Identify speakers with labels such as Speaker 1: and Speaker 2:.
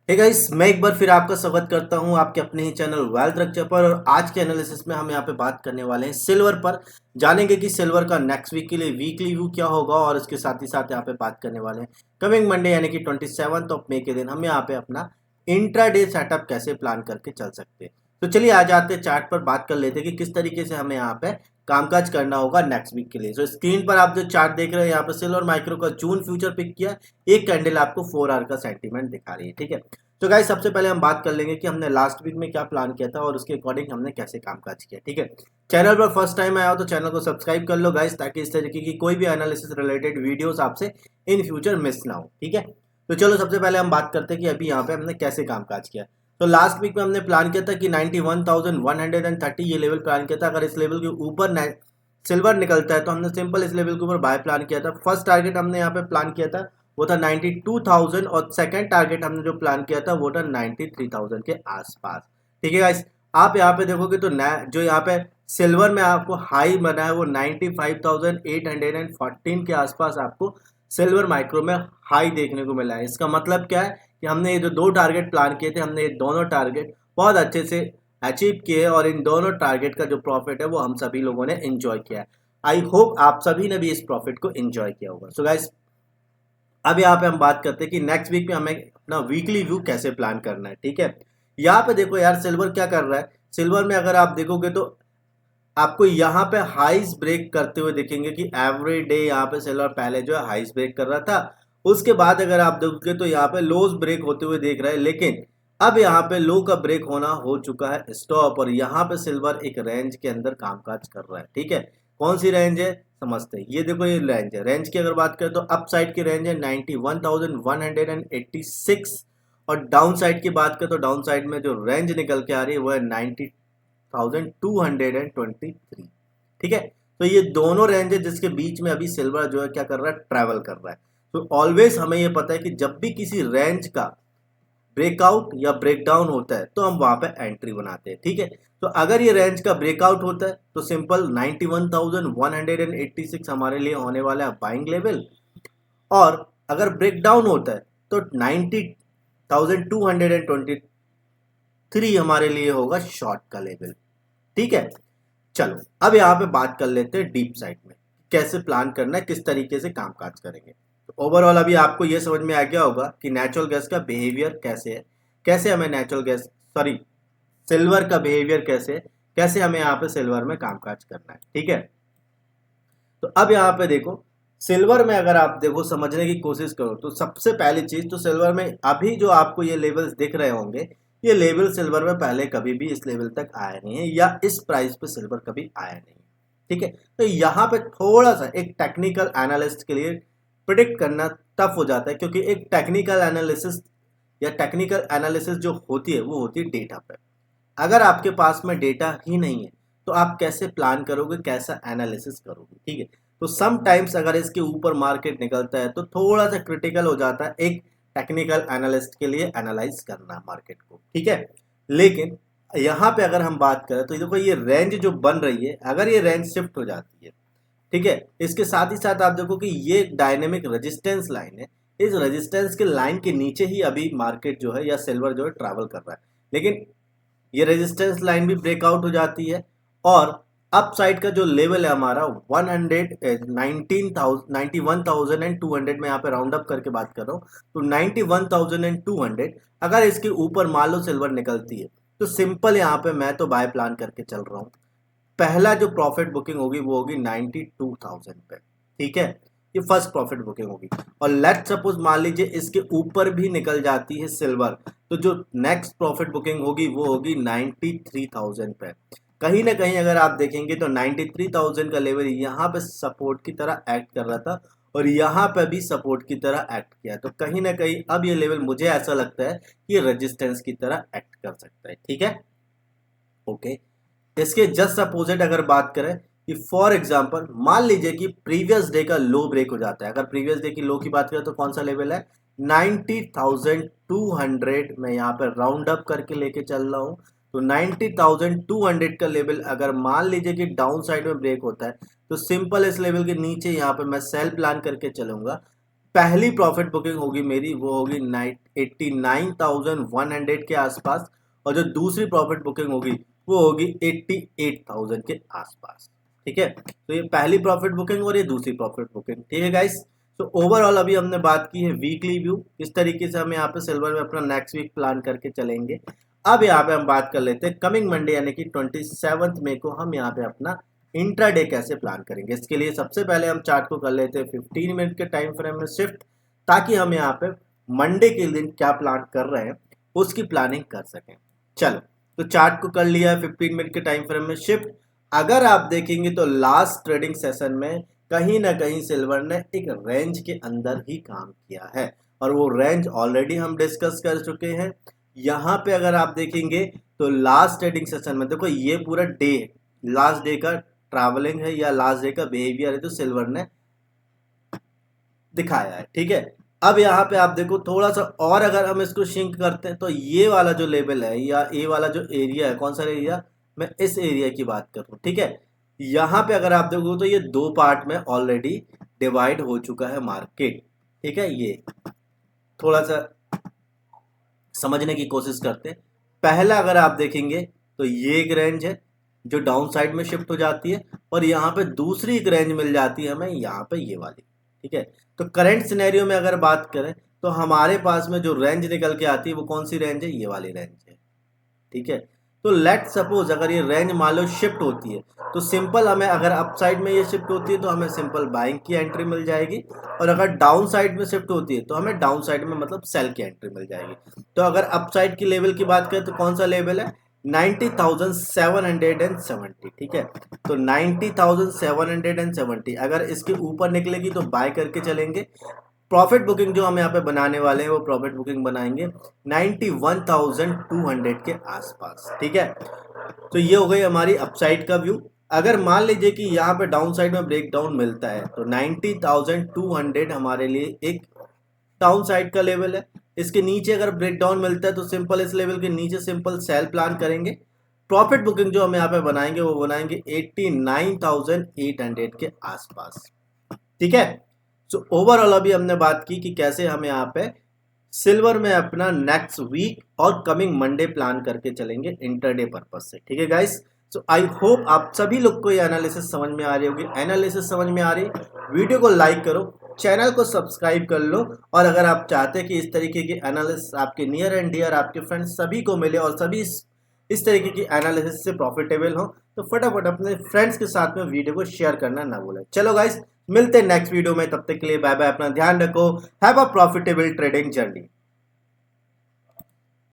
Speaker 1: Hey guys, मैं एक बार फिर आपका स्वागत करता हूं आपके अपने ही चैनल वेल्थ रक्चर पर। और आज के एनालिसिस में हम यहां पे बात करने वाले हैं सिल्वर पर। जानेंगे कि सिल्वर का नेक्स्ट वीक के लिए वीकली व्यू क्या होगा, और इसके साथ ही साथ यहां पे बात करने वाले हैं कमिंग मंडे यानी कि 27 ऑफ मई के दिन हम यहां पे अपना इंट्राडे सेटअप कैसे प्लान करके चल सकते हैं। तो चलिए आ जाते हैं चार्ट पर, बात कर लेते हैं कि किस तरीके से हमें यहाँ पे कामकाज करना होगा नेक्स्ट वीक के लिए। तो स्क्रीन पर आप जो चार्ट देख रहे हैं यहाँ पे सिल्वर माइक्रो का जून फ्यूचर पिक किया। एक कैंडल आपको 4 आवर का सेंटीमेंट दिखा रही है, ठीक है। तो गाइस सबसे पहले हम बात कर लेंगे कि हमने लास्ट वीक में क्या प्लान किया था और उसके अकॉर्डिंग हमने कैसे कामकाज किया, ठीक है। चैनल पर फर्स्ट टाइम आया हो तो चैनल को सब्सक्राइब कर लो गाइस, ताकि इस तरीके की कोई भी एनालिसिस रिलेटेड वीडियोस आपसे इन फ्यूचर मिस ना हो, ठीक है। तो चलो सबसे पहले हम बात करते हैं कि अभी यहाँ पे हमने कैसे कामकाज किया। तो लास्ट वीक में हमने प्लान किया था कि 91,130 ये लेवल प्लान किया था। अगर इस लेवल के ऊपर सिल्वर निकलता है तो हमने सिंपल इस लेवल के ऊपर बाय प्लान किया था। फर्स्ट टारगेट हमने यहाँ पे प्लान किया था वो था 92,000, और सेकंड टारगेट हमने जो प्लान किया था वो था 93,000 के आसपास, ठीक है गाइस। आप यहाँ पे देखोगे तो जो यहाँ पे सिल्वर में आपको हाई बना है वो 95,814 के आसपास आपको सिल्वर माइक्रो में हाई देखने को मिला है। इसका मतलब क्या है कि हमने ये जो दो टारगेट प्लान किए थे, हमने ये दोनों टारगेट बहुत अच्छे से अचीव किए, और इन दोनों टारगेट का जो प्रॉफिट है वो हम सभी लोगों ने एंजॉय किया है। आई होप आप सभी ने भी इस प्रॉफिट को एंजॉय किया होगा। सो गाइस अब यहाँ पे हम बात करते हैं कि नेक्स्ट वीक में हमें अपना वीकली व्यू कैसे प्लान करना है, ठीक है। यहाँ पे देखो यार सिल्वर क्या कर रहा है। सिल्वर में अगर आप देखोगे तो आपको यहाँ पे हाइस ब्रेक करते हुए दिखेंगे कि एवरी डे यहाँ पे सिल्वर पहले जो है हाइस ब्रेक कर रहा था, उसके बाद अगर आप देखोगे तो यहाँ पे लोज ब्रेक होते हुए देख रहा है। लेकिन अब यहाँ पे लो का ब्रेक होना हो चुका है स्टॉप, और यहाँ पे सिल्वर एक रेंज के अंदर कामकाज कर रहा है, ठीक है। कौन सी रेंज है समझते हैं। ये देखो ये रेंज है। रेंज की अगर बात करें तो अप साइड की रेंज है 91,186, और डाउन साइड की बात करें तो डाउन साइड में जो रेंज निकल के आ रही है वो है 90,223, ठीक है। तो ये दोनों रेंज है जिसके बीच में अभी सिल्वर जो है क्या कर रहा है, ट्रैवल कर रहा है। तो ऑलवेज हमें ये पता है कि जब भी किसी रेंज का ब्रेकआउट या ब्रेकडाउन होता है तो हम वहां पे एंट्री बनाते हैं, ठीक है। तो अगर ये रेंज का ब्रेकआउट होता है तो सिंपल 91,186 हमारे लिए होने वाला है बाइंग लेवल, और अगर ब्रेकडाउन होता है तो 90,223 हमारे लिए होगा शॉर्ट का लेवल, ठीक है। चलो अब यहाँ पे बात कर लेते हैं डीप साइड में कैसे प्लान करना है, किस तरीके से कामकाज करेंगे। तो ओवरऑल अभी आपको ये समझ में आ गया होगा कि नेचुरल गैस का बिहेवियर कैसे है, कैसे हमें सिल्वर का बिहेवियर कैसे है, कैसे हमें यहाँ पे सिल्वर में कामकाज करना है, ठीक है। तो अब यहाँ पे देखो सिल्वर में अगर आप देखो समझने की कोशिश करो तो सबसे पहली चीज तो सिल्वर में अभी जो आपको ये लेवल्स दिख रहे होंगे, ये लेवल सिल्वर में पहले कभी भी इस लेवल तक आया नहीं है, या इस प्राइस पे सिल्वर कभी आया नहीं है, ठीक है। तो यहाँ पे थोड़ा सा एक टेक्निकल एनालिस्ट के लिए प्रिडिक्ट करना टफ हो जाता है, क्योंकि एक टेक्निकल एनालिसिस या टेक्निकल एनालिसिस जो होती है वो होती है डेटा पे। अगर आपके पास में डेटा ही नहीं है तो आप कैसे प्लान करोगे, कैसा एनालिसिस करोगे, ठीक है। तो सम टाइम्स अगर इसके ऊपर मार्केट निकलता है तो थोड़ा सा क्रिटिकल हो जाता है एक टेक्निकल एनालिस्ट के लिए एनालाइज करना मार्केट को, ठीक है। लेकिन यहाँ पे अगर हम बात करें तो देखो ये रेंज जो बन रही है, अगर ये रेंज शिफ्ट हो जाती है, ठीक है, इसके साथ ही साथ आप देखो कि ये डायनेमिक रेजिस्टेंस लाइन है। इस रेजिस्टेंस के लाइन के नीचे ही अभी मार्केट जो है या सिल्वर जो है ट्रैवल कर रहा है। लेकिन ये रेजिस्टेंस लाइन भी ब्रेकआउट हो जाती है, और अप साइड का जो लेवल है हमारा 91,200 में यहाँ पे राउंड अप करके बात कर रहा हूँ, तो 91,200 अगर इसके ऊपर मान लो सिल्वर निकलती है तो सिंपल यहाँ पे मैं तो बाय प्लान करके चल रहा हूँ। पहला जो प्रॉफिट बुकिंग होगी वो होगी 92,000 पे, ठीक है। ये फर्स्ट प्रॉफिट बुकिंग होगी, और लेट सपोज मान लीजिए इसके ऊपर भी निकल जाती है सिल्वर, तो जो नेक्स्ट प्रॉफिट बुकिंग होगी वो होगी 93,000 पे। कहीं ना कहीं अगर आप देखेंगे तो 93,000 का लेवल यहाँ पे सपोर्ट की तरह एक्ट कर रहा था, और यहाँ पे भी सपोर्ट की तरह एक्ट किया। तो कहीं ना कहीं अब ये लेवल मुझे ऐसा लगता है कि रेजिस्टेंस की तरह एक्ट कर सकता है, ठीक है। ओके, इसके जस्ट अपोजिट अगर बात करें कि फॉर एग्जांपल मान लीजिए कि प्रीवियस डे का लो ब्रेक हो जाता है। अगर प्रीवियस डे की लो की बात करें तो कौन सा लेवल है, 90,200 मैं यहाँ पर राउंड अप करके लेके चल रहा हूँ। तो 90,200 का लेवल अगर मान लीजिए कि डाउन साइड में ब्रेक होता है तो सिंपल इस लेवल के नीचे यहाँ पे मैं सेल प्लान करके चलूंगा। पहली प्रॉफिट बुकिंग होगी मेरी वो होगी 89,100 के आसपास, और जो दूसरी प्रॉफिट बुकिंग होगी वो होगी 88,000 के आसपास। ठीक है, तो ये पहली प्रॉफिट बुकिंग और ये दूसरी प्रॉफिट बुकिंग। ठीक है गाइस, तो ओवरऑल अभी हमने बात की है वीकली व्यू, इस तरीके से हम यहाँ पे सिल्वर में अपना नेक्स्ट वीक प्लान करके चलेंगे। अब यहाँ पे हम बात कर लेते हैं कमिंग मंडे यानी कि 27 मई को हम यहाँ पे अपना इंट्राडे कैसे प्लान करेंगे। इसके लिए सबसे पहले हम चार्ट को कर लेते हैं 15 मिनट के टाइम फ्रेम में शिफ्ट, ताकि हम यहाँ पे मंडे के दिन क्या प्लान कर रहे हैं उसकी प्लानिंग कर सकें। चलो, तो चार्ट को कर लिया है 15 मिनट के टाइम फ्रेम में शिफ्ट। अगर आप देखेंगे तो लास्ट ट्रेडिंग सेशन में कहीं ना कहीं सिल्वर ने एक रेंज के अंदर ही काम किया है, और वो रेंज ऑलरेडी हम डिस्कस कर चुके हैं। यहाँ पे अगर आप देखेंगे तो लास्ट ट्रेडिंग सेशन में देखो ये पूरा डे, लास्ट डे का ट्रैवलिंग है या लास्ट डे का बिहेवियर है जो सिल्वर ने दिखाया है। ठीक है, अब यहाँ पे आप देखो थोड़ा सा और अगर हम इसको शिंक करते हैं तो ये वाला जो लेवल है या ये वाला जो एरिया है, कौन सा एरिया, मैं इस एरिया की बात कर रहा हूँ। ठीक है, यहाँ पे अगर आप देखो तो ये दो पार्ट में ऑलरेडी डिवाइड हो चुका है मार्केट। ठीक है, ये थोड़ा सा समझने की कोशिश करते हैं। पहला अगर आप देखेंगे तो ये एक रेंज है जो डाउन साइड में शिफ्ट हो जाती है, और यहाँ पे दूसरी एक रेंज मिल जाती है हमें यहाँ पे ये वाली। ठीक है, तो करंट सिनेरियो में अगर बात करें तो हमारे पास में जो रेंज निकल के आती है वो कौन सी रेंज है, ये वाली रेंज है। ठीक है, तो लेट सपोज अगर ये रेंज मान लो शिफ्ट होती है तो सिंपल हमें, अगर अप साइड में ये शिफ्ट होती है तो हमें सिंपल बाइंग की एंट्री मिल जाएगी, और अगर डाउन साइड में शिफ्ट होती है तो हमें डाउन साइड में मतलब सेल की एंट्री मिल जाएगी। तो अगर अप साइड की लेवल की बात करें तो कौन सा लेवल है, 90,770। ठीक है, तो 90,770 अगर इसके ऊपर निकलेगी तो बाय करके चलेंगे। प्रॉफिट बुकिंग जो हम यहाँ पे बनाने वाले हैं वो प्रॉफिट बुकिंग बनाएंगे 91,200 के आसपास। ठीक है, तो ये हो गई हमारी अपसाइड का व्यू। अगर मान लीजिए कि यहाँ पे डाउन साइड में ब्रेकडाउन मिलता है तो 90,200 हमारे लिए एक डाउन साइड का लेवल है। इसके नीचे अगर ब्रेकडाउन मिलता है तो सिंपल इस लेवल के नीचे सिंपल सेल प्लान करेंगे। प्रॉफिट बुकिंग जो हम यहाँ पे बनाएंगे वो बनाएंगे 89,800 के आसपास। ठीक है, सो ओवरऑल अभी हमने बात की कि कैसे हम यहाँ पे सिल्वर में अपना नेक्स्ट वीक और कमिंग मंडे प्लान करके चलेंगे इंटरडे पर्पज से। ठीक है गाइस, सो आई होप आप सभी लोग को ये एनालिसिस समझ में आ रही होगी। एनालिसिस समझ में आ रही, वीडियो को लाइक करो, चैनल को सब्सक्राइब कर लो, और अगर आप चाहते हैं कि इस तरीके की एनालिसिस आपके नियर एंड डियर आपके फ्रेंड्स सभी को मिले और सभी इस तरीके की एनालिसिस से प्रॉफिटेबल हो, तो फटाफट अपने फ्रेंड्स के साथ में वीडियो को शेयर करना ना भूलें। चलो गाइस, मिलते हैं नेक्स्ट वीडियो में, तब तक के लिए बाय बाय, अपना ध्यान रखो, have a profitable trading journey.